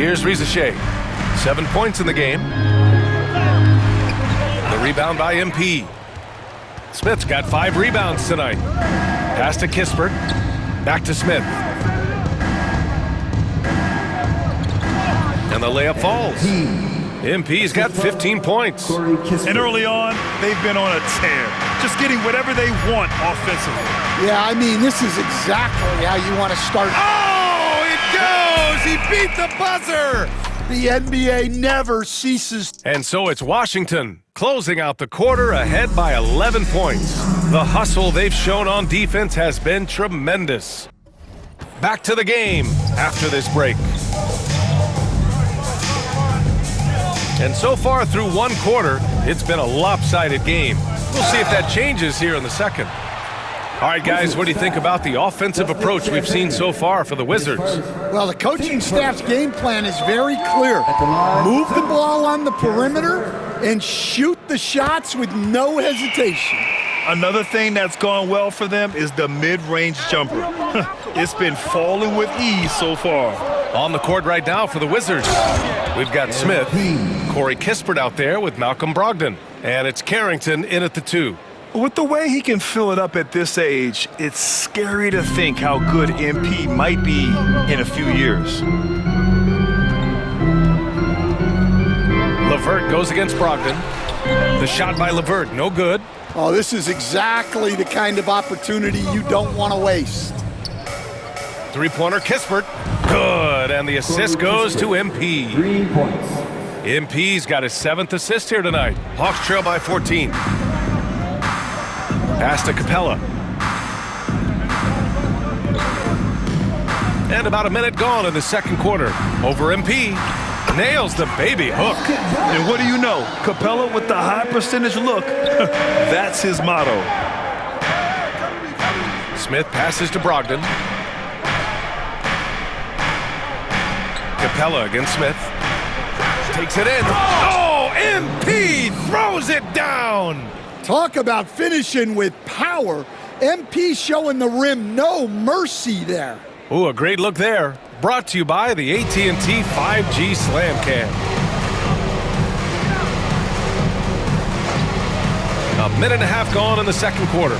Here's Rizachet. 7 points in the game. The rebound by MP. Smith's got 5 rebounds tonight. Pass to Kispert. Back to Smith. And the layup falls. MP's got 15 points. And early on, they've been on a tear. Just getting whatever they want offensively. Yeah, I mean, this is exactly how you want to start. Oh, it goes! He beat the buzzer! The NBA never ceases. And so it's Washington closing out the quarter ahead by 11 points. The hustle they've shown on defense has been tremendous. Back to the game after this break. And so far through one quarter, it's been a lopsided game. We'll see if that changes here in the second. All right, guys, what do you think about the offensive approach we've seen so far for the Wizards? Well, the coaching staff's game plan is very clear. Move the ball on the perimeter and shoot the shots with no hesitation. Another thing that's gone well for them is the mid-range jumper. It's been falling with ease so far. On the court right now for the Wizards, we've got Smith, Corey Kispert out there with Malcolm Brogdon, and it's Carrington in at the 2. With the way he can fill it up at this age, it's scary to think how good MP might be in a few years. LeVert goes against Brogdon. The shot by LeVert, no good. Oh, this is exactly the kind of opportunity you don't want to waste. Three-pointer Kispert, good, and the assist goes to MP. 3 points. MP's got his 7th assist here tonight. Hawks trail by 14. Pass to Capella. And about a minute gone in the second quarter. Over MP. Nails the baby hook. And what do you know? Capella with the high percentage look. That's his motto. Smith passes to Brogdon. Capella against Smith. Takes it in. Oh, MP throws it down. Talk about finishing with power. MP showing the rim no mercy there. Ooh, a great look there. Brought to you by the AT&T 5G Slam Cam. A minute and a half gone in the second quarter.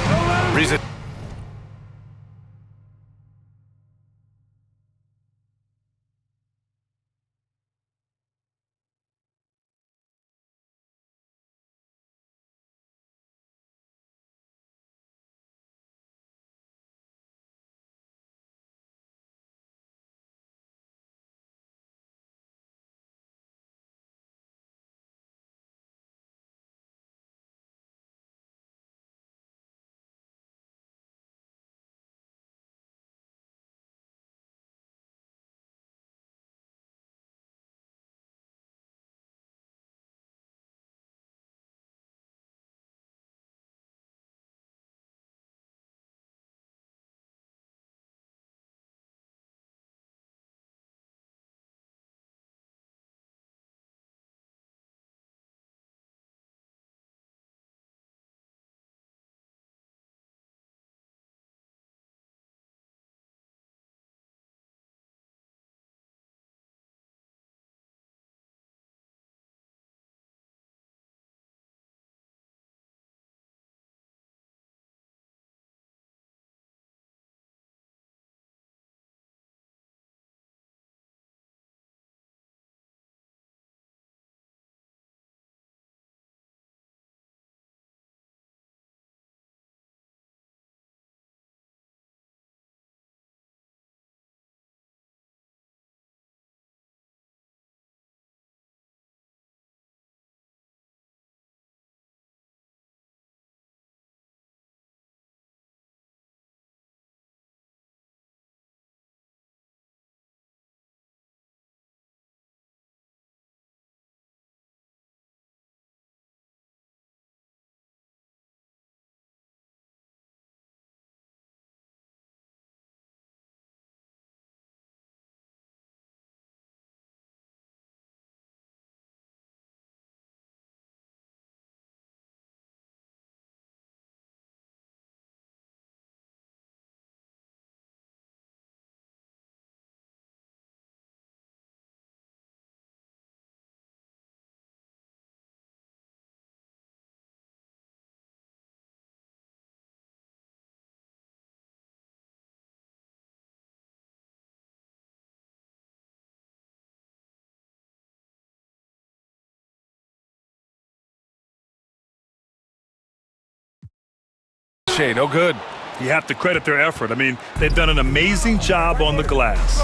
Shea, no good. You have to credit their effort. I mean, they've done an amazing job on the glass.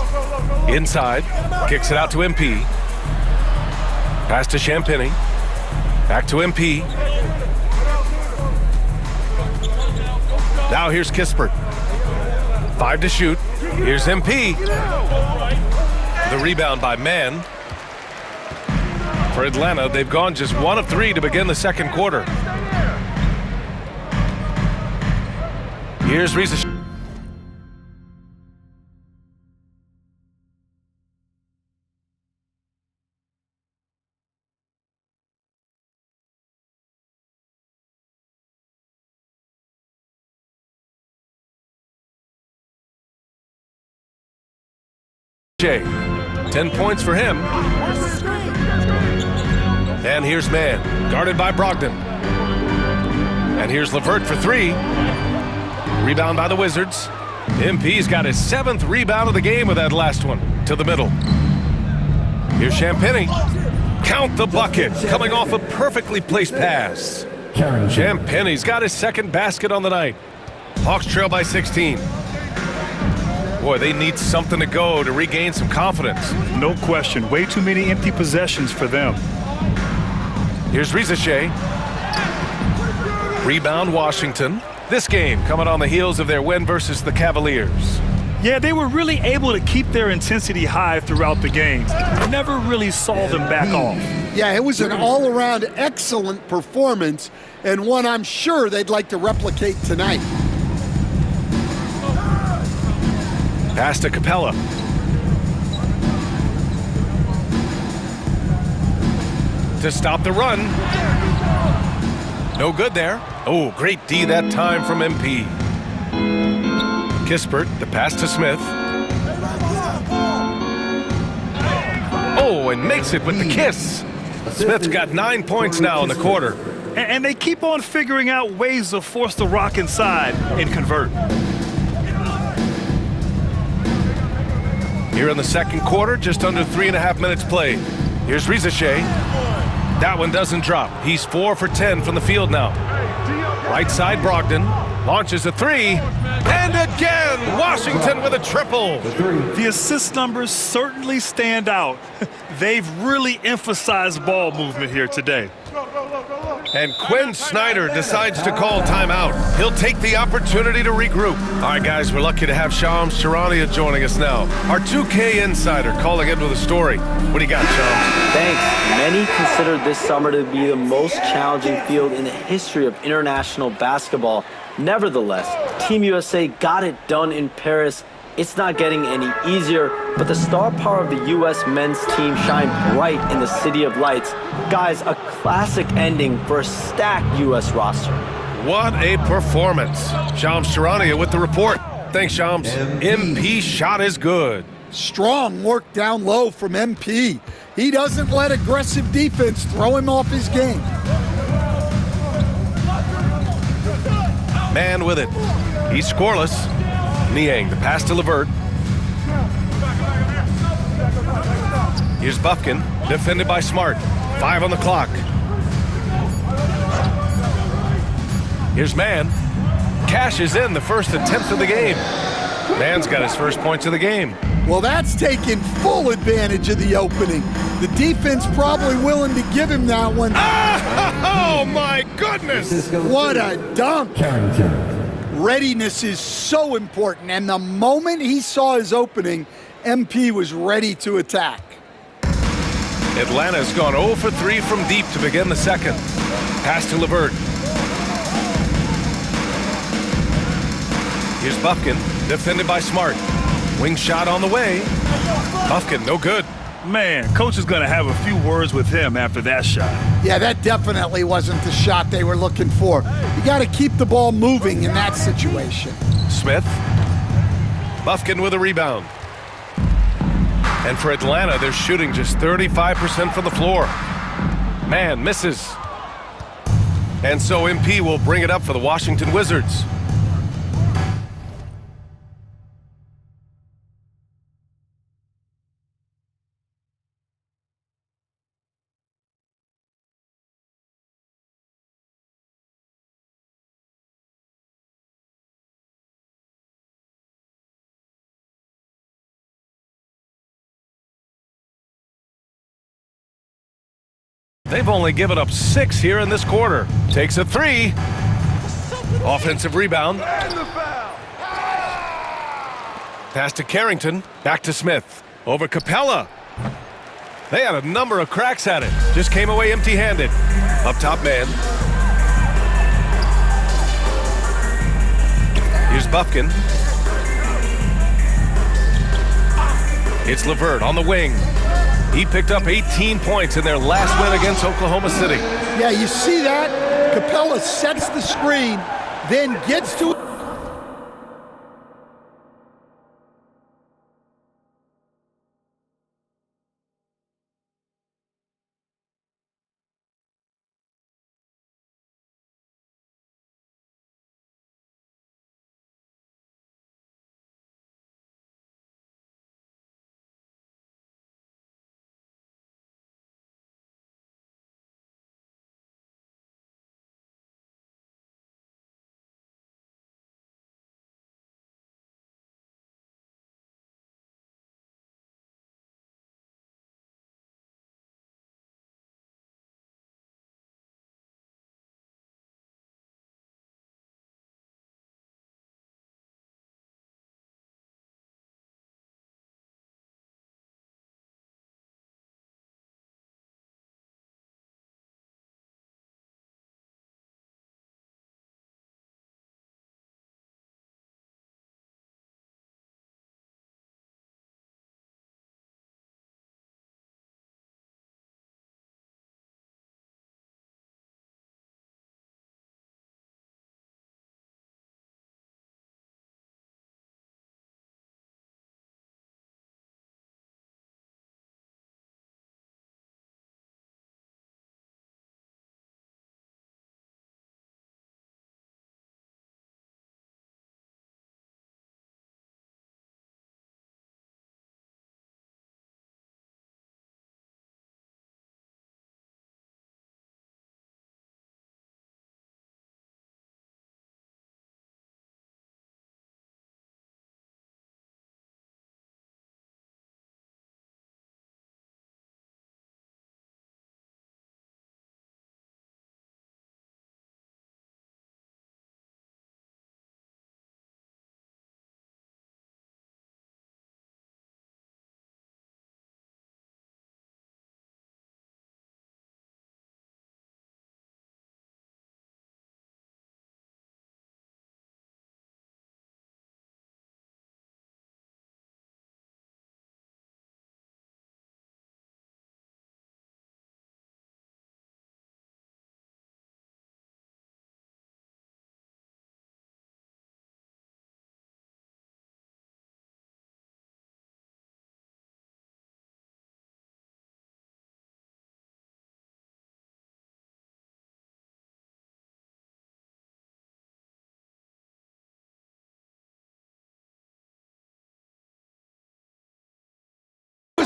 Inside, kicks it out to MP. Pass to Champagnie. Back to MP. Now here's Kispert. 5 to shoot. Here's MP. The rebound by Mann. For Atlanta, they've gone just 1 of 3 to begin the second quarter. Here's Risa. Shea. 10 points for him. And here's Mann, guarded by Brogdon. And here's LeVert for 3. Rebound by the Wizards. MP's got his 7th rebound of the game with that last one to the middle. Here's Champagnie. Count the bucket, coming off a perfectly placed pass. Champagnie's got his 2nd basket on the night. Hawks trail by 16. Boy, they need something to go to regain some confidence. No question. Way too many empty possessions for them. Here's Risa Shea. Rebound Washington. This game coming on the heels of their win versus the Cavaliers. Yeah, they were really able to keep their intensity high throughout the game. Never really saw them back off. Yeah, it was an all-around excellent performance, and one I'm sure they'd like to replicate tonight. Pass to Capella. To stop the run. No good there. Oh, great D that time from MP. Kispert, the pass to Smith. Oh, and makes it with the kiss. Smith's got 9 points now in the quarter. And they keep on figuring out ways to force the rock inside and convert. Here in the second quarter, just under 3.5 minutes played. Here's Risa Shea. That one doesn't drop. He's 4 for 10 from the field now. Right side, Brogdon launches a 3. And again, Washington with a triple. The assist numbers certainly stand out. They've really emphasized ball movement here today. And Quinn Snyder decides to call timeout. He'll take the opportunity to regroup. All right, guys, we're lucky to have Shams Charania joining us now. Our 2K insider calling in with a story. What do you got, Shams? Thanks. Many consider this summer to be the most challenging field in the history of international basketball. Nevertheless, Team USA got it done in Paris. It's not getting any easier, but the star power of the U.S. men's team shined bright in the City of Lights. Guys, a classic ending for a stacked U.S. roster. What a performance. Shams Charania with the report. Thanks, Shams. MP shot is good. Strong work down low from MP. He doesn't let aggressive defense throw him off his game. Mann with it. He's scoreless. Niang, the pass to LeVert. Here's Bufkin, defended by Smart. 5 on the clock. Here's Mann. Cashes in the first attempt of the game. Mann's got his first points of the game. Well, that's taking full advantage of the opening. The defense probably willing to give him that one. Oh, my goodness! What a dunk! Readiness is so important, and the moment he saw his opening, MP was ready to attack. Atlanta's gone 0 for 3 from deep to begin the second. Pass to LeVert. Here's Bufkin, defended by Smart. Wing shot on the way. Bufkin, no good. Man, coach is going to have a few words with him after that shot. Yeah, that definitely wasn't the shot they were looking for. You got to keep the ball moving in that situation. Smith. Bufkin with a rebound. And for Atlanta, they're shooting just 35% from the floor. Mann misses. And so MP will bring it up for the Washington Wizards. They've only given up 6 here in this quarter. Takes a 3. Offensive rebound. Pass to Carrington. Back to Smith. Over Capella. They had a number of cracks at it. Just came away empty-handed. Up top man. Here's Bufkin. It's LeVert on the wing. He picked up 18 points in their last win against Oklahoma City. Yeah, you see that? Capella sets the screen, then gets to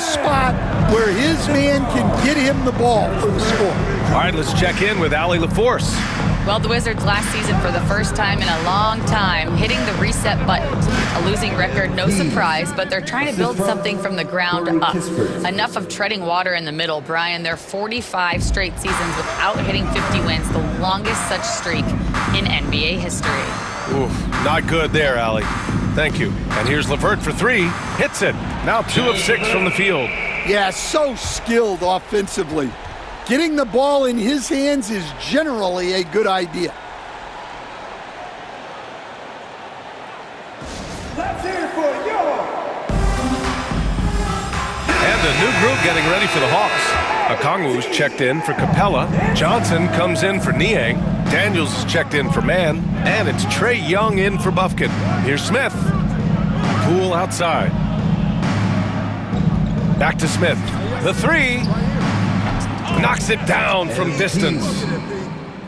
spot where his man can get him the ball for the score. All right, let's check in with Allie LaForce. Well, the Wizards last season, for the first time in a long time, hitting the reset button. A losing record, no surprise, but they're trying to build something from the ground up. Enough of treading water in the middle, Brian. They're 45 straight seasons without hitting 50 wins, the longest such streak in NBA history. Oof, not good there, Allie. Thank you. And here's LeVert for 3. Hits it. Now 2 of 6 from the field. Yeah, so skilled offensively. Getting the ball in his hands is generally a good idea. Let's hear it for y'all. And a new group getting ready for the Hawks. Okongwu's checked in for Capella. Johnson comes in for Niang. Daniels is checked in for Mann. And it's Trae Young in for Bufkin. Here's Smith. Poole outside. Back to Smith. The 3. Knocks it down from distance.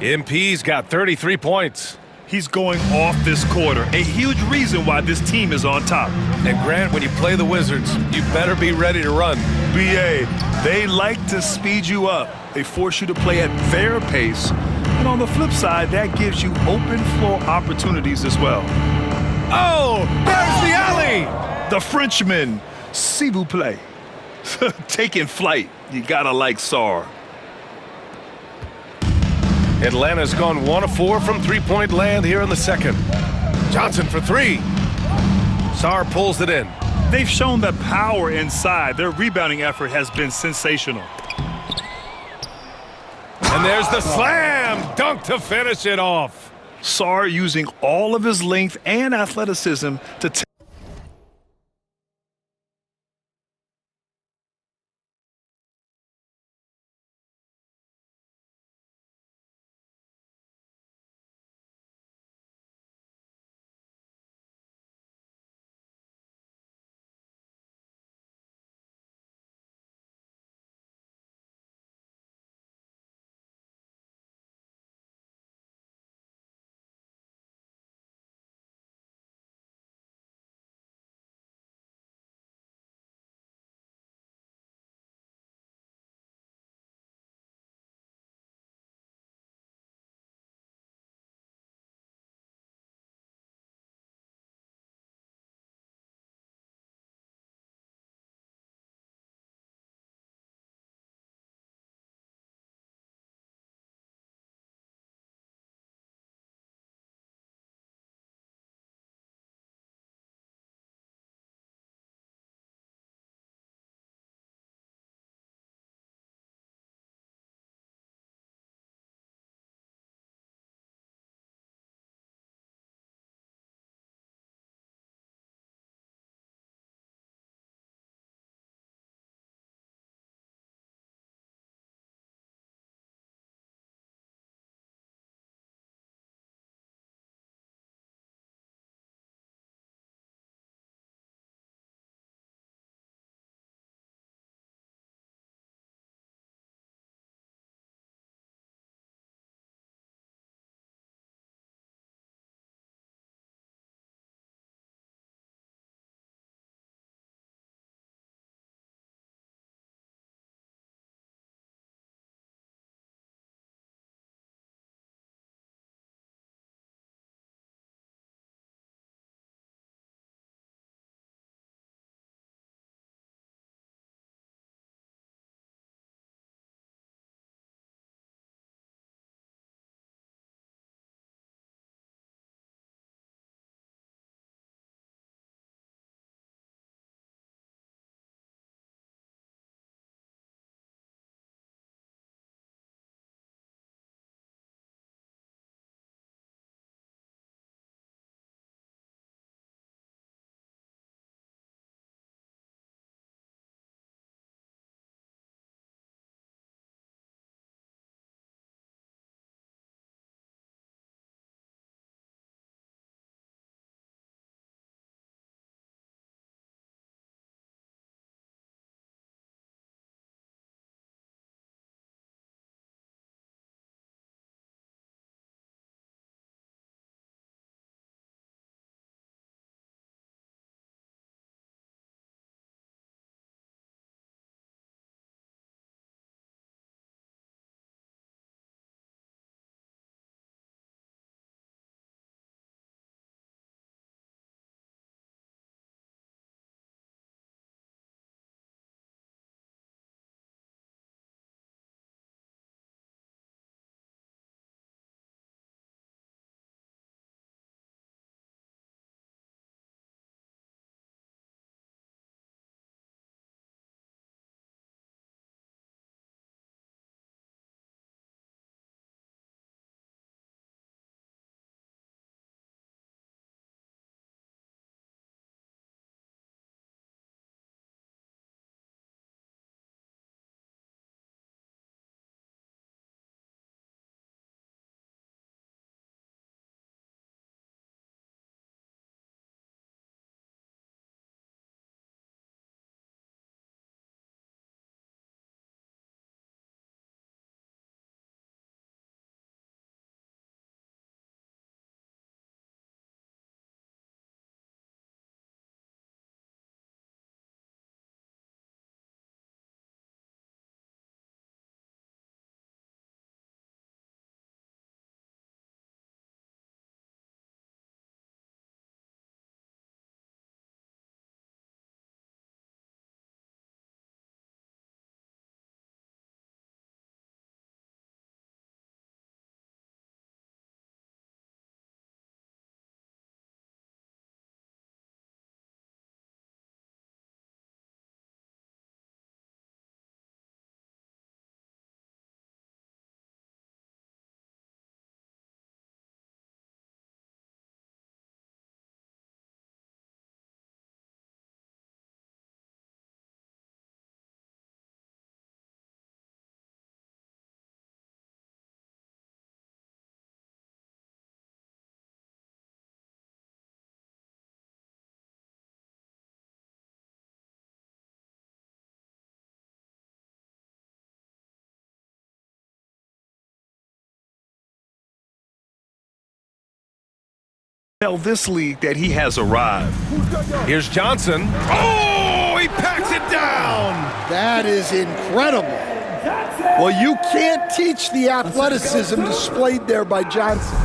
MP's got 33 points. He's going off this quarter. A huge reason why this team is on top. And Grant, when you play the Wizards, you better be ready to run. BA, they like to speed you up. They force you to play at their pace. And on the flip side, that gives you open floor opportunities as well. Oh, there's the alley! The Frenchman, s'il vous plaît. Taking flight. You gotta like Sarr. Atlanta's gone 1 of 4 from three-point land here in the second. Johnson for three. Sarr pulls it in. They've shown the power inside. Their rebounding effort has been sensational. And there's the slam dunk to finish it off. Sarr using all of his length and athleticism to tell this league that he has arrived. Here's Johnson. Oh, he packs it down. That is incredible. Well, you can't teach the athleticism displayed there by Johnson.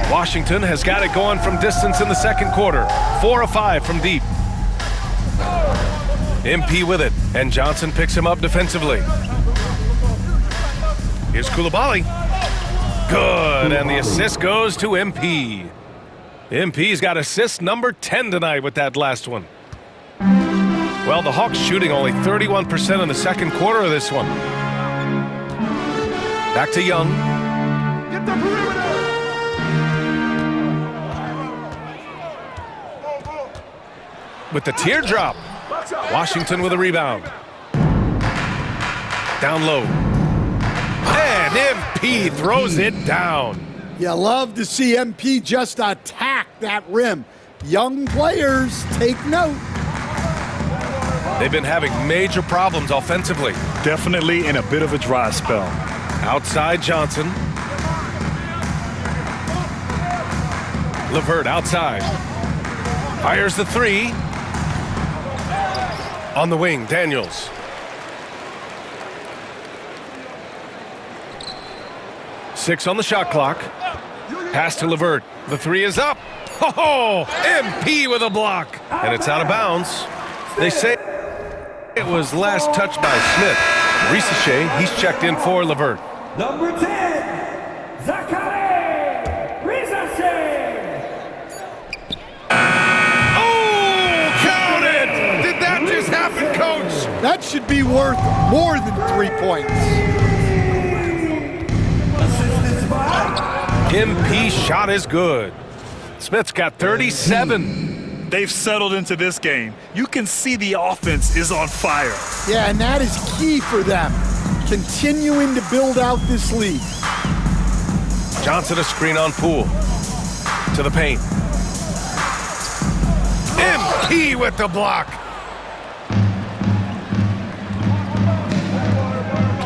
Washington has got it going from distance in the second quarter. 4 of 5 from deep. MP with it, and Johnson picks him up defensively. Here's Coulibaly. Good, and the assist goes to MP. MP's got assist number 10 tonight with that last one. Well, the Hawks shooting only 31% in the second quarter of this one. Back to Young. Get the perimeter. With the teardrop. Washington with a rebound. Down low. And MP throws it down. You love to see MP just attack that rim. Young players, take note. They've been having major problems offensively. Definitely in a bit of a dry spell. Outside Johnson. LeVert outside. Fires the three. On the wing, Daniels. Six on the shot clock. Pass to LeVert. The three is up. Oh, MP with a block. And it's out of bounds. They say it was last touched by Smith. Risacher, he's checked in for LeVert. Number 10, Zaccharie Risacher. Oh, count it! Did that just happen, Coach? That should be worth more than 3 points. MP shot is good. Smith's got 37. They've settled into this game. You can see the offense is on fire. Yeah, and that is key for them. Continuing to build out this lead. Johnson a screen on Poole. To the paint. MP with the block.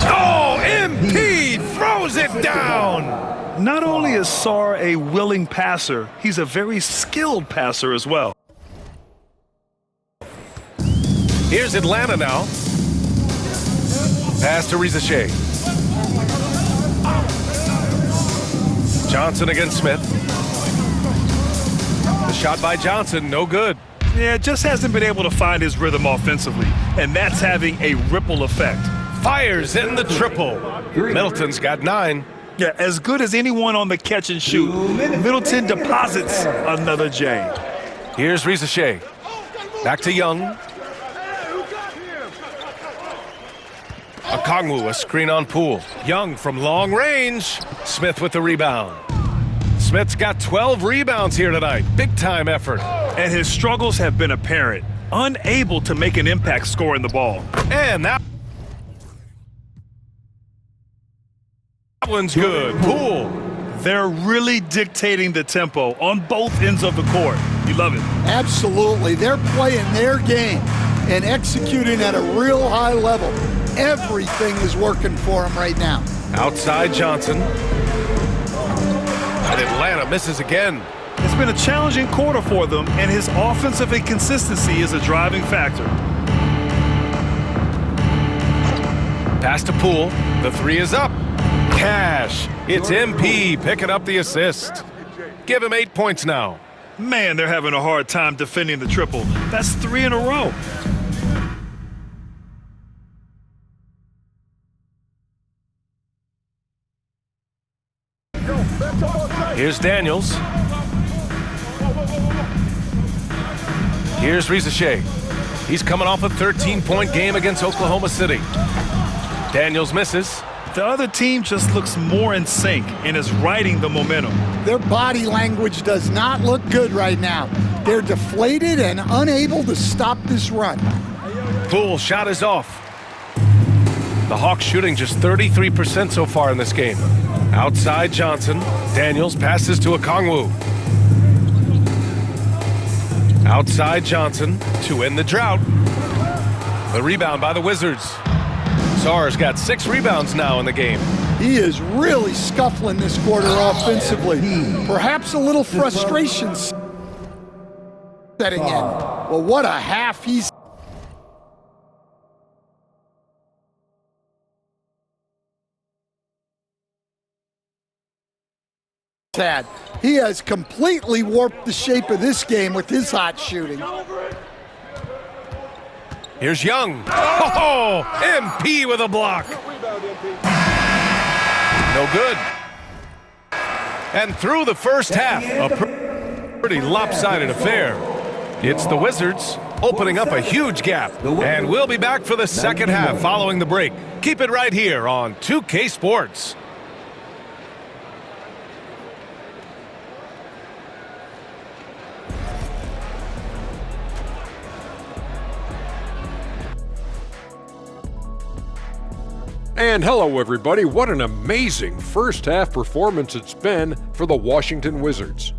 Oh, MP throws it down. Not only is Sarr a willing passer, he's a very skilled passer as well. Here's Atlanta now. Pass to Risacher. Johnson against Smith. The shot by Johnson, no good. Yeah, just hasn't been able to find his rhythm offensively, and that's having a ripple effect. Fires in the triple. Middleton's got 9. Yeah, as good as anyone on the catch and shoot. Middleton deposits another J. Here's Risacher. Back to Young. Okongwu, a screen on Poole. Young from long range. Smith with the rebound. Smith's got 12 rebounds here tonight. Big time effort. And his struggles have been apparent. Unable to make an impact scoring the ball. And that one's good. Poole. They're really dictating the tempo on both ends of the court. You love it. Absolutely. They're playing their game and executing at a real high level. Everything is working for them right now. Outside Johnson. And Atlanta misses again. It's been a challenging quarter for them, and his offensive inconsistency is a driving factor. Pass to Poole. The three is up. Cash. It's MP picking up the assist. Give him 8 points now. Man, they're having a hard time defending the triple. That's 3 in a row. Here's Daniels. Here's Risacher. He's coming off a 13-point game against Oklahoma City. Daniels misses. The other team just looks more in sync and is riding the momentum. Their body language does not look good right now. They're deflated and unable to stop this run. Poole shot is off. The Hawks shooting just 33% so far in this game. Outside Johnson. Daniels passes to Okongwu. Outside Johnson to end the drought. The rebound by the Wizards. Sarr's got 6 rebounds now in the game. He is really scuffling this quarter offensively. Perhaps a little frustration setting in. Well, what a half he's had. He has completely warped the shape of this game with his hot shooting. Here's Young. Oh, MP with a block. No good. And through the first half, a pretty lopsided affair. It's the Wizards opening up a huge gap. And we'll be back for the second half following the break. Keep it right here on 2K Sports. And hello, everybody. What an amazing first half performance it's been for the Washington Wizards.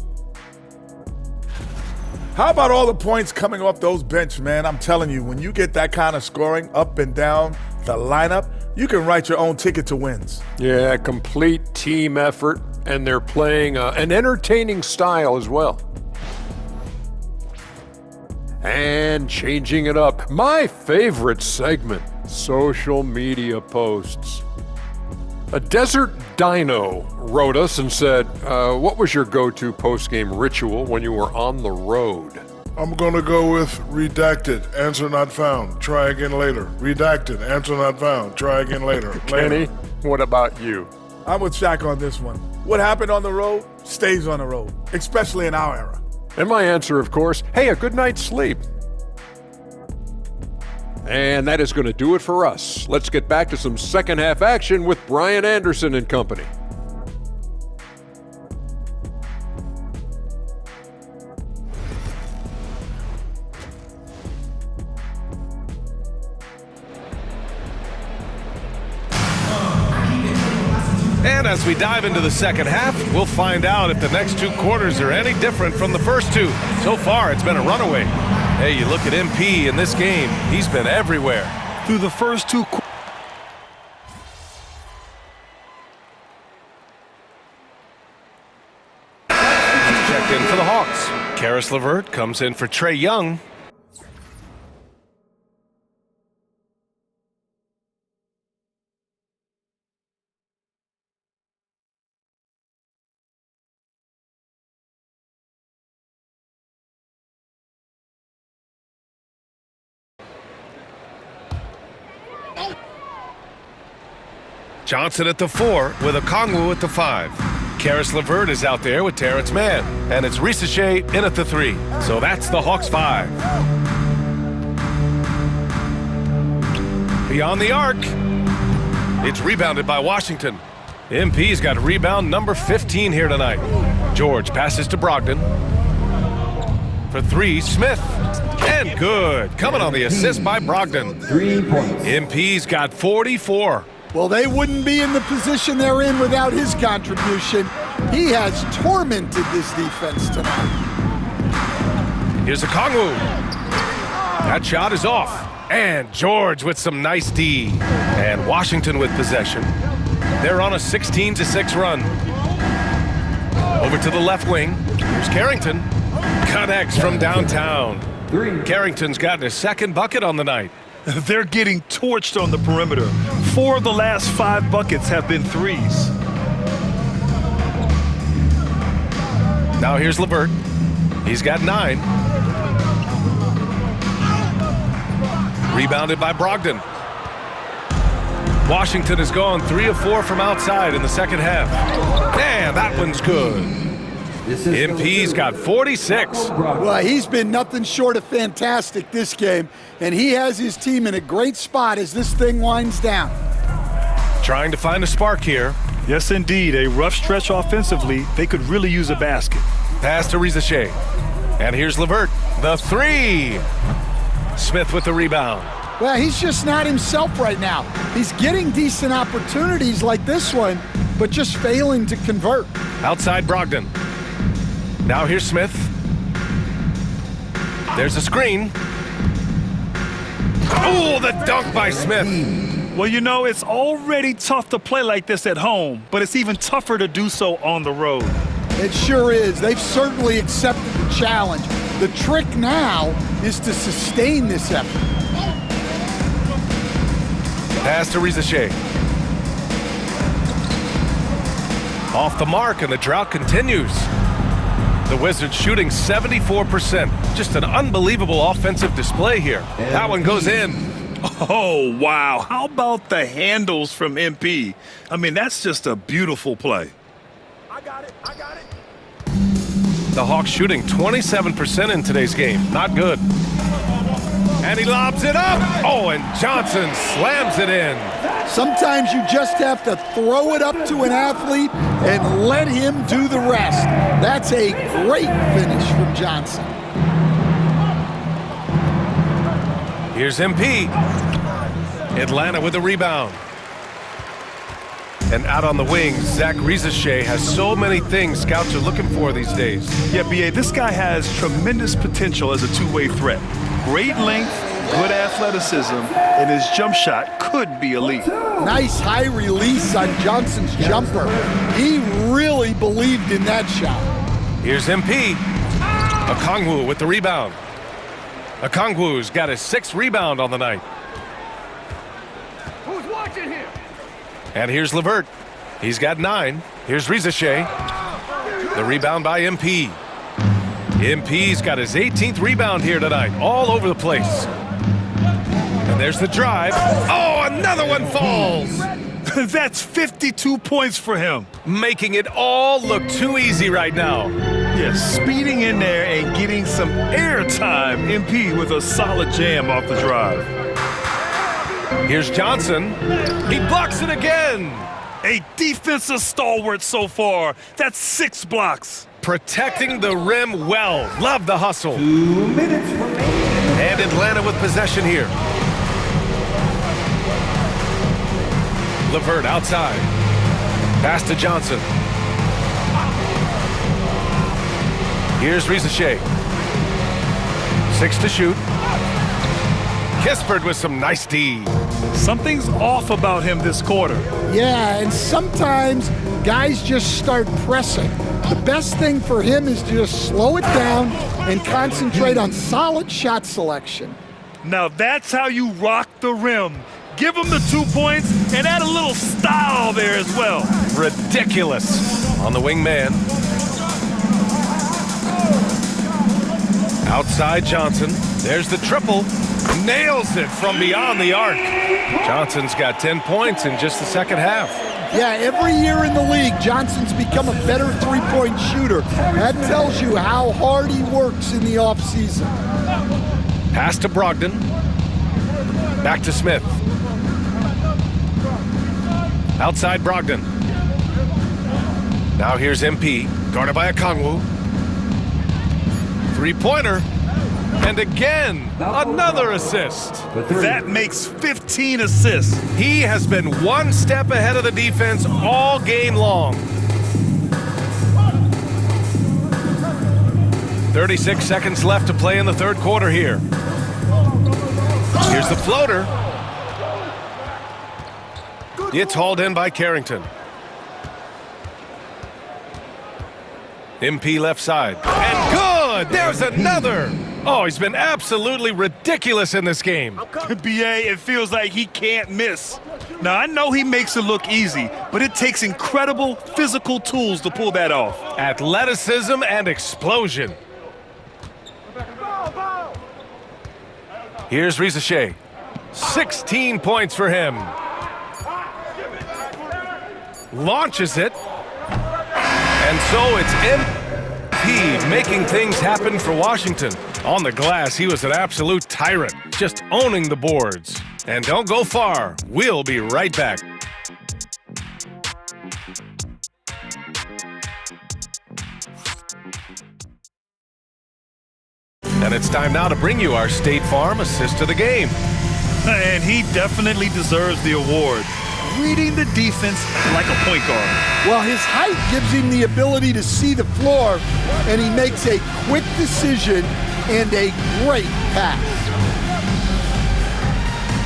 How about all the points coming off those bench, man? I'm telling you, when you get that kind of scoring up and down the lineup, you can write your own ticket to wins. Yeah, complete team effort, and they're playing an entertaining style as well. And changing it up, my favorite segment, social media posts. A Desert Dino wrote us and said, what was your go-to post-game ritual when you were on the road? I'm going to go with redacted, answer not found, try again later. Redacted, answer not found, try again later. Kenny, what about you? I'm with Shaq on this one. What happened on the road stays on the road, especially in our era. And my answer, of course, hey, a good night's sleep. And that is going to do it for us. Let's get back to some second half action with Brian Anderson and company. And as we dive into the second half, we'll find out if the next two quarters are any different from the first two. So far, it's been a runaway. Hey, you look at MP in this game, he's been everywhere. Through the first two quarters. Checked in for the Hawks. Caris LeVert comes in for Trae Young. Johnson at the 4 with Okongwu at the 5. Caris LeVert is out there with Terrence Mann. And it's Risacher in at the 3. So that's the Hawks 5. Beyond the arc. It's rebounded by Washington. MP's got rebound number 15 here tonight. George passes to Brogdon. For 3, Smith. And good. Coming on the assist by Brogdon. 3 points. MP's got 44. Well, they wouldn't be in the position they're in without his contribution. He has tormented this defense tonight. Here's Okongwu. That shot is off. And George with some nice D. And Washington with possession. They're on a 16-6 run. Over to the left wing. Here's Carrington. Connects from downtown. Carrington's gotten his second bucket on the night. They're getting torched on the perimeter. 4 of the last 5 buckets have been threes. Now here's LeVert. He's got 9. Rebounded by Brogdon. Washington has gone 3 of 4 from outside in the second half. Man, that one's good. MP's got 46. Well, he's been nothing short of fantastic this game, and he has his team in a great spot as this thing winds down. Trying to find a spark here. Yes, indeed. A rough stretch offensively. They could really use a basket. Pass to Risacher. And here's LeVert. The 3. Smith with the rebound. Well, he's just not himself right now. He's getting decent opportunities like this one, but just failing to convert. Outside Brogdon. Now here's Smith. There's a screen. Oh, the dunk by Smith. Well, you know, it's already tough to play like this at home, but it's even tougher to do so on the road. It sure is. They've certainly accepted the challenge. The trick now is to sustain this effort. Pass to Riza Shea. Off the mark, and the drought continues. The Wizards shooting 74%. Just an unbelievable offensive display here. That one goes in. Oh, wow. How about the handles from MP? I mean, that's just a beautiful play. I got it. The Hawks shooting 27% in today's game. Not good. And he lobs it up. Oh, and Johnson slams it in. Sometimes you just have to throw it up to an athlete and let him do the rest. That's a great finish from Johnson. Here's MP. Atlanta with the rebound. And out on the wing, Zach Riza-Shea has so many things scouts are looking for these days. Yeah, B.A., this guy has tremendous potential as a two-way threat. Great length, good athleticism, and his jump shot could be elite. Nice high release on Johnson's jumper. He really believed in that shot. Here's MP. Okongwu with the rebound. Okongwu's got his 6th rebound on the night. Who's watching here? And here's LeVert. He's got 9. Here's Riza-Shea. The rebound by MP. MP's got his 18th rebound here tonight, all over the place. And there's the drive. Oh, another one falls. That's 52 points for him. Making it all look too easy right now. Yes, speeding in there and getting some airtime. MP with a solid jam off the drive. Here's Johnson. He blocks it again. A defensive stalwart so far. That's 6 blocks. Protecting the rim well. Love the hustle. 2 minutes remaining. And Atlanta with possession here. LeVert outside. Pass to Johnson. Here's Riza-Shea. 6 to shoot. Kispert with some nice D. Something's off about him this quarter. Yeah, and sometimes guys just start pressing. The best thing for him is to just slow it down and concentrate on solid shot selection. Now that's how you rock the rim. Give him the 2 points and add a little style there as well. Ridiculous. On the wing man. Outside Johnson. There's the triple. Nails it from beyond the arc. Johnson's got 10 points in just the second half. Yeah, every year in the league, Johnson's become a better three-point shooter. That tells you how hard he works in the offseason. Pass to Brogdon. Back to Smith. Outside Brogdon. Now here's MP, guarded by Okongwu. Three-pointer. And again, another assist. That makes 15 assists. He has been one step ahead of the defense all game long. 36 seconds left to play in the third quarter here. Here's the floater. It's hauled in by Carrington. MP left side. And good! There's another! Oh, he's been absolutely ridiculous in this game. B.A., it feels like he can't miss. Now, I know he makes it look easy, but it takes incredible physical tools to pull that off. Athleticism and explosion. Here's Riza-Shea. 16 points for him. Launches it. And so it's MP making things happen for Washington. On the glass, he was an absolute tyrant, just owning the boards. And don't go far. We'll be right back. And it's time now to bring you our State Farm Assist of the Game. And he definitely deserves the award. Reading the defense like a point guard. Well, his height gives him the ability to see the floor, and he makes a quick decision and a great pass.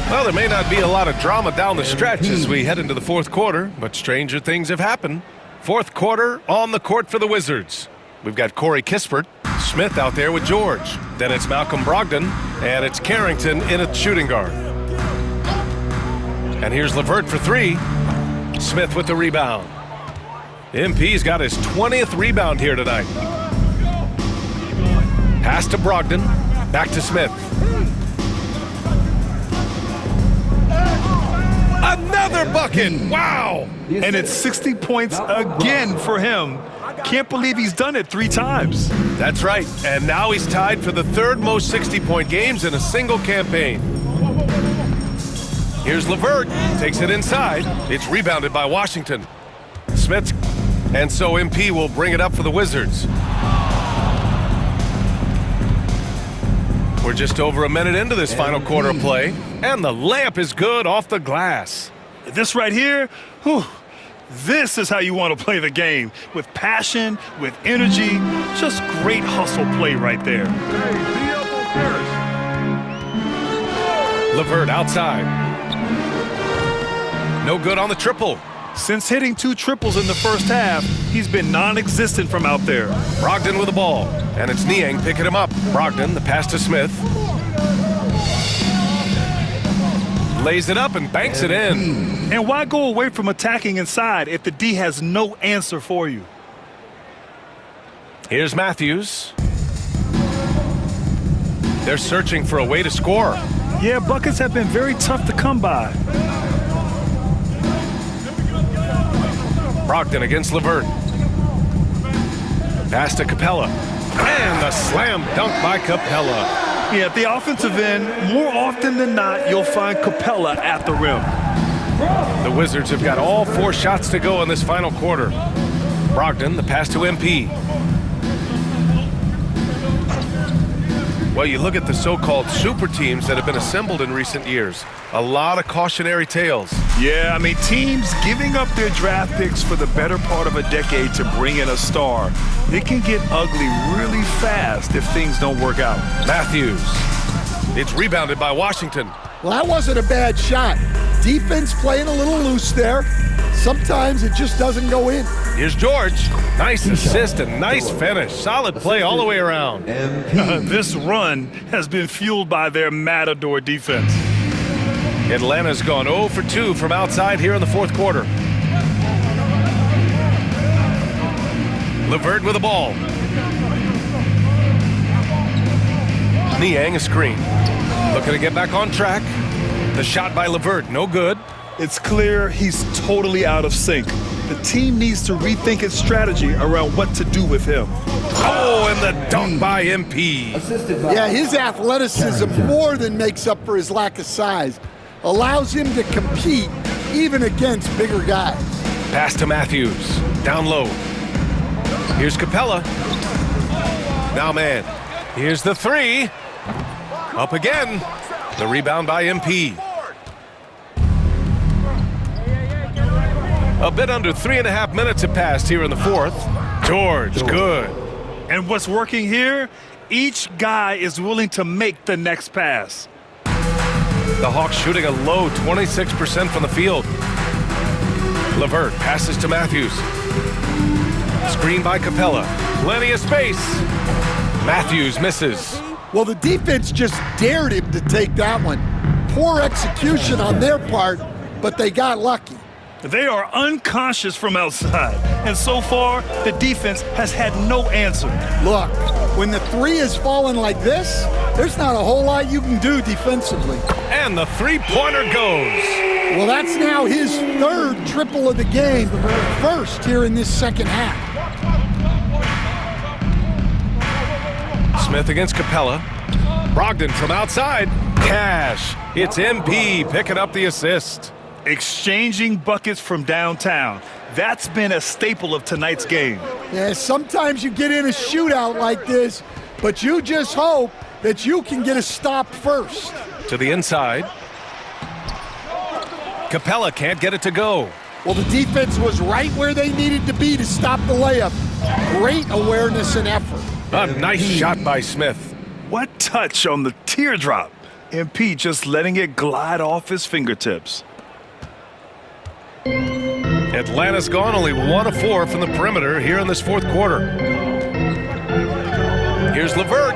Well, there may not be a lot of drama down the stretch as we head into the fourth quarter, but stranger things have happened. Fourth quarter on the court for the Wizards. We've got Corey Kispert, Smith out there with George. Then it's Malcolm Brogdon, and it's Carrington in at shooting guard. And here's LeVert for three. Smith with the rebound. MP's got his 20th rebound here tonight. Pass to Brogdon, back to Smith. Another bucket! Wow! And it's 60 points again for him. Can't believe he's done it 3 times. That's right, and now he's tied for the third most 60-point games in a single campaign. Here's LeVert, takes it inside. It's rebounded by Washington. Smith, and so MP will bring it up for the Wizards. We're just over a minute into this final quarter of play, and the layup is good off the glass. This right here, whew, this is how you want to play the game. With passion, with energy, just great hustle play right there. LeVert outside. No good on the triple. Since hitting 2 triples in the first half, he's been non-existent from out there. Brogdon with the ball, and it's Niang picking him up. Brogdon, the pass to Smith. Lays it up and banks it in. And why go away from attacking inside if the D has no answer for you? Here's Matthews. They're searching for a way to score. Yeah, buckets have been very tough to come by. Brogdon against LeVert. Pass to Capella. And the slam dunk by Capella. Yeah, at the offensive end, more often than not, you'll find Capella at the rim. The Wizards have got all 4 shots to go in this final quarter. Brogdon, the pass to MP. Well, you look at the so-called super teams that have been assembled in recent years. A lot of cautionary tales. Yeah, I mean, teams giving up their draft picks for the better part of a decade to bring in a star. It can get ugly really fast if things don't work out. Matthews. It's rebounded by Washington. Well, that wasn't a bad shot. Defense playing a little loose there. Sometimes it just doesn't go in. Here's George. Nice assist and nice finish. Solid play all the way around. This run has been fueled by their Matador defense. Atlanta's gone 0 for 2 from outside here in the fourth quarter. LeVert with the ball. Niang a screen. Looking to get back on track. The shot by LeVert, no good. It's clear he's totally out of sync. The team needs to rethink its strategy around what to do with him. Oh, and the dunk by MP. Yeah, his athleticism more than makes up for his lack of size. Allows him to compete even against bigger guys. Pass to Matthews. Down low. Here's Capella. Now, man. Here's the 3. Up again. The rebound by MP. A bit under 3.5 minutes have passed here in the fourth. George, good. And what's working here? Each guy is willing to make the next pass. The Hawks shooting a low 26% from the field. LeVert passes to Matthews. Screen by Capella. Plenty of space. Matthews misses. Well, the defense just dared him to take that one. Poor execution on their part, but they got lucky. They are unconscious from outside, and so far, the defense has had no answer. Look, when the 3 is falling like this, there's not a whole lot you can do defensively. And the three-pointer goes. Well, that's now his 3rd triple of the game, first here in this second half. Smith against Capella. Brogdon from outside. Cash. It's MP picking up the assist. Exchanging buckets from downtown. That's been a staple of tonight's game. Yeah, sometimes you get in a shootout like this, but you just hope that you can get a stop first. To the inside. Capella can't get it to go. Well, the defense was right where they needed to be to stop the layup. Great awareness and effort. A nice shot by Smith. What touch on the teardrop. MP just letting it glide off his fingertips. Atlanta's gone only 1 of 4 from the perimeter here in this fourth quarter. Here's LeVert.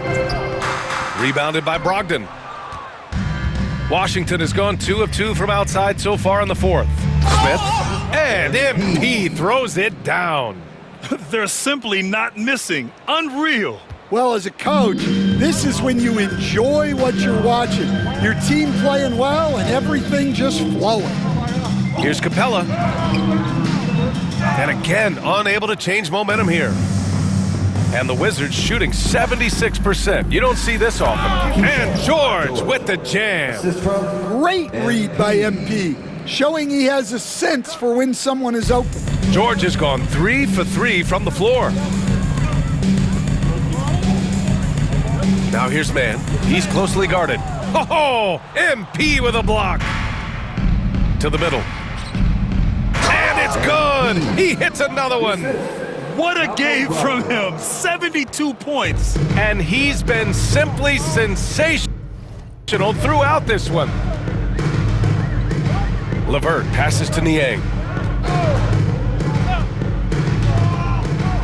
Rebounded by Brogdon. Washington has gone 2 of 2 from outside so far in the fourth. Smith. And MP throws it down. They're simply not missing. Unreal. Well, as a coach, this is when you enjoy what you're watching. Your team playing well and everything just flowing. Here's Capella. And again, unable to change momentum here. And the Wizards shooting 76%. You don't see this often. And George with the jam. Great read by MP, showing he has a sense for when someone is open. George has gone 3 for 3 from the floor. Now here's Man. He's closely guarded. Oh, MP with a block. To the middle. And it's good. He hits another one. What a game from him. 72 points. And he's been simply sensational throughout this one. LeVert passes to Niang.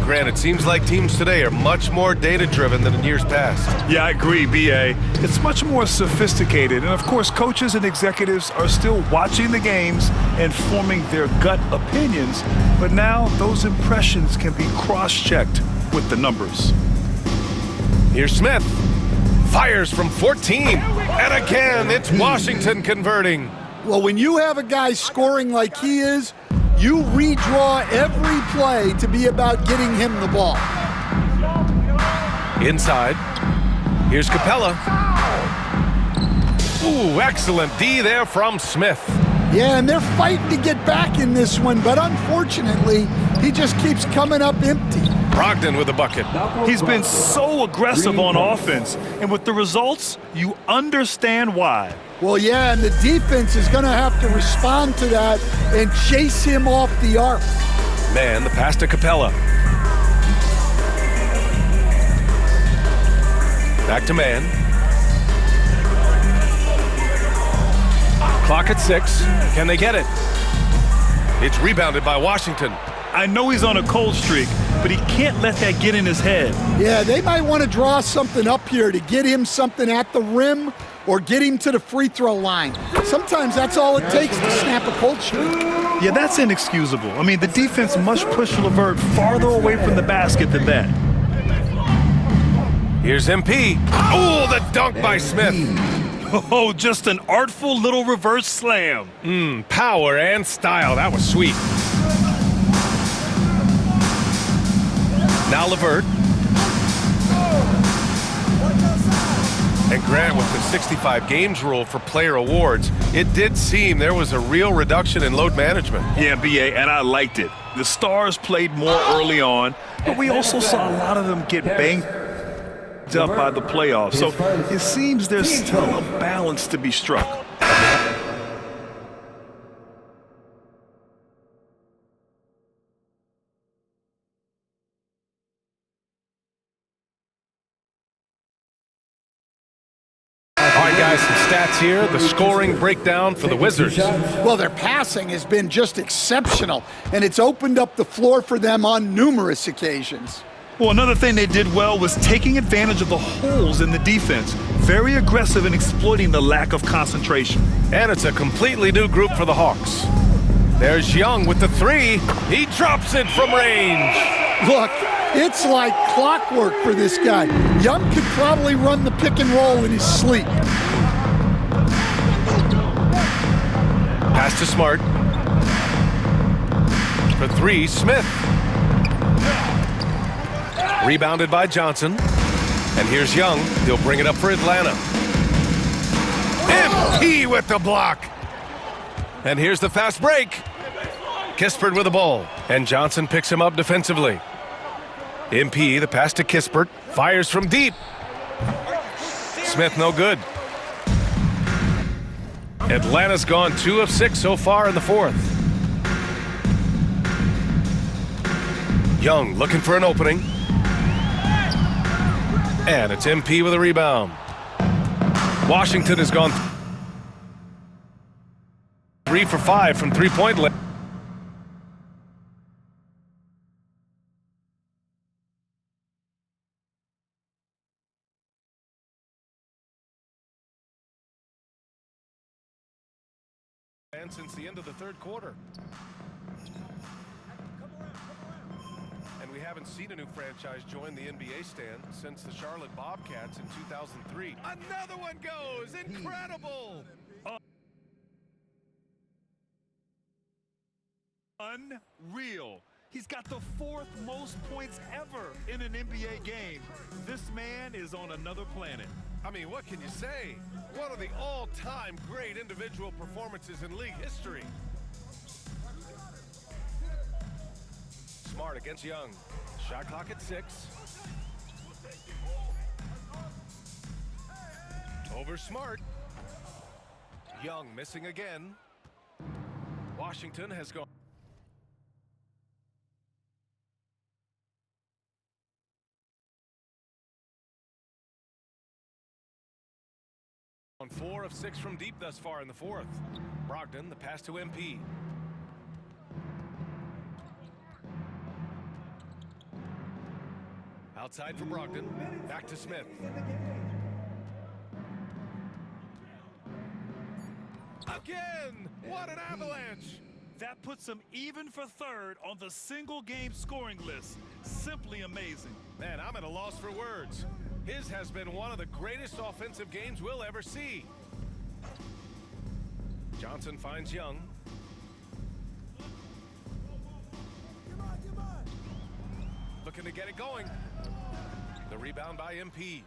Grant, it seems like teams today are much more data-driven than in years past. Yeah, I agree, B.A. It's much more sophisticated. And, of course, coaches and executives are still watching the games and forming their gut opinions. But now those impressions can be cross-checked with the numbers. Here's Smith. Fires from 14. And again, it's Washington converting. Well, when you have a guy scoring like he is, you redraw every play to be about getting him the ball. Inside. Here's Capella. Ooh, excellent D there from Smith. Yeah, and they're fighting to get back in this one, but unfortunately, he just keeps coming up empty. Brogdon with a bucket. He's been so aggressive on offense, and with the results, you understand why. Well, yeah, and the defense is going to have to respond to that and chase him off the arc. Man, the pass to Capella. Back to Man. Clock at 6. Can they get it? It's rebounded by Washington. I know he's on a cold streak, but he can't let that get in his head. Yeah, they might want to draw something up here to get him something at the rim or get him to the free throw line. Sometimes that's all it takes to snap a cold streak. Yeah, that's inexcusable. I mean, the defense must push LeVert farther away from the basket than that. Here's MP. Oh, the dunk by Smith. Oh, just an artful little reverse slam. Power and style. That was sweet. Now LeVert. And Grant, with the 65 games rule for player awards, it did seem there was a real reduction in load management. Yeah, B.A., and I liked it. The stars played more early on, but we also saw a lot of them get banged up by the playoffs. So it seems there's still a balance to be struck. Some stats here, the scoring breakdown for the Wizards. Well, their passing has been just exceptional, and it's opened up the floor for them on numerous occasions. Well, another thing they did well was taking advantage of the holes in the defense. Very aggressive in exploiting the lack of concentration. And it's a completely new group for the Hawks. There's Young with the 3. He drops it from range. Look, it's like clockwork for this guy. Young could probably run the pick and roll in his sleep. Pass to Smart. For 3, Smith. Rebounded by Johnson. And here's Young. He'll bring it up for Atlanta. MP with the block. And here's the fast break. Kispert with the ball. And Johnson picks him up defensively. MP, the pass to Kispert. Fires from deep. Smith no good. Atlanta's gone 2 of 6 so far in the fourth. Young looking for an opening. And it's MP with a rebound. Washington has gone 3 for 5 from three-point land. And since the end of the third quarter. And we haven't seen a new franchise join the NBA stand since the Charlotte Bobcats in 2003. Another one goes! Incredible! Unreal. He's got the 4th most points ever in an NBA game. This man is on another planet. I mean, what can you say? One of the all-time great individual performances in league history. Smart against Young. Shot clock at 6. Over Smart. Young missing again. Washington has gone. On 4 of 6 from deep thus far in the fourth. Brogdon, the pass to MP. Outside for Brogdon. Back to Smith. Again! What an avalanche! That puts him even for third on the single-game scoring list. Simply amazing. Man, I'm at a loss for words. His has been one of the greatest offensive games we'll ever see. Johnson finds Young. Looking to get it going. The rebound by MP.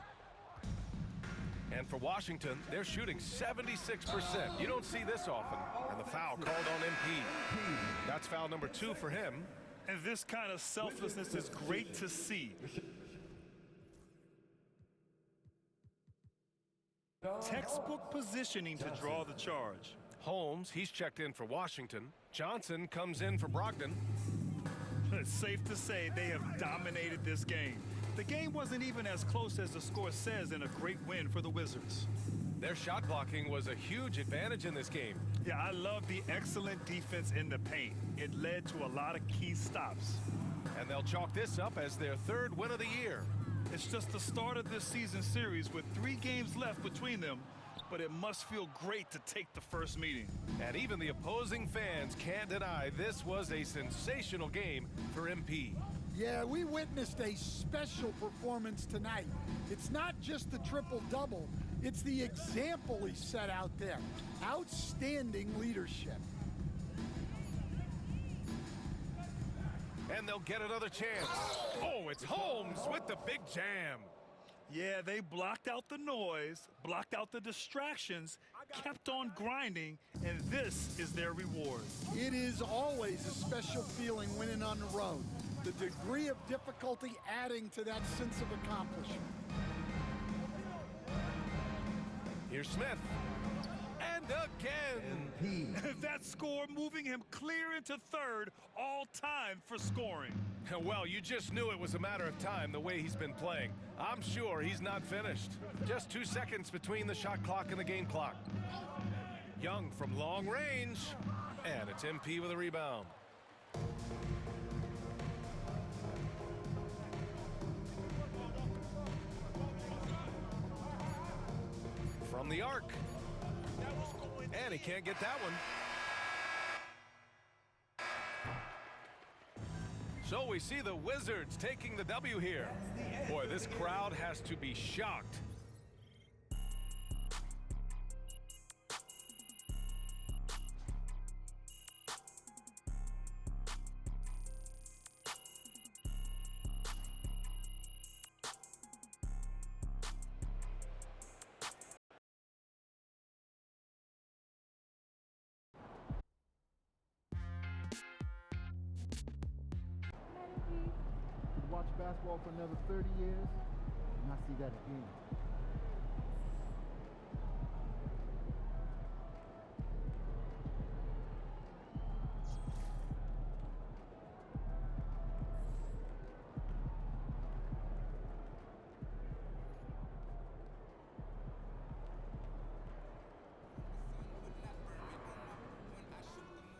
And for Washington, they're shooting 76%. You don't see this often. And the foul called on MP. That's foul number 2 for him. And this kind of selflessness is great to see. Textbook positioning to draw the charge. Holmes, he's checked in for Washington. Johnson comes in for Brogdon. It's safe to say they have dominated this game. The game wasn't even as close as the score says in a great win for the Wizards. Their shot blocking was a huge advantage in this game. Yeah, I love the excellent defense in the paint. It led to a lot of key stops. And they'll chalk this up as their 3rd win of the year. It's just the start of this season series with 3 games left between them, but it must feel great to take the first meeting. And even the opposing fans can't deny this was a sensational game for MP. Yeah, we witnessed a special performance tonight. It's not just the triple-double, it's the example he set out there. Outstanding leadership. And they'll get another chance. Oh, it's Holmes with the big jam. Yeah, they blocked out the noise, blocked out the distractions, kept on grinding, and this is their reward. It is always a special feeling winning on the road. The degree of difficulty adding to that sense of accomplishment. Here's Smith. And again. That score moving him clear into third all time for scoring. Well, you just knew it was a matter of time the way he's been playing. I'm sure he's not finished. Just 2 seconds between the shot clock and the game clock. Young from long range. And it's MP with a rebound. From the arc. And he can't get that one. So we see the Wizards taking the W here. Boy, this crowd has to be shocked. Watch basketball for another 30 years, and I see that again.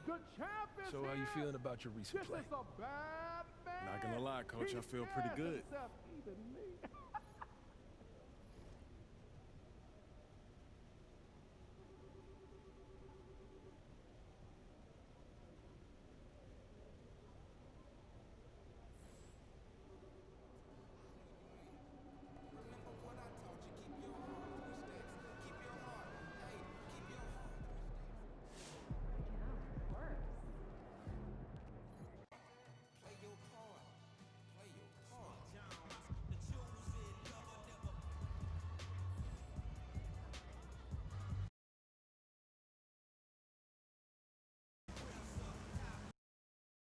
The champ is So how you here. feeling about your recent This play? is a bad man. Not gonna lie, Coach, I feel pretty good. He dares himself even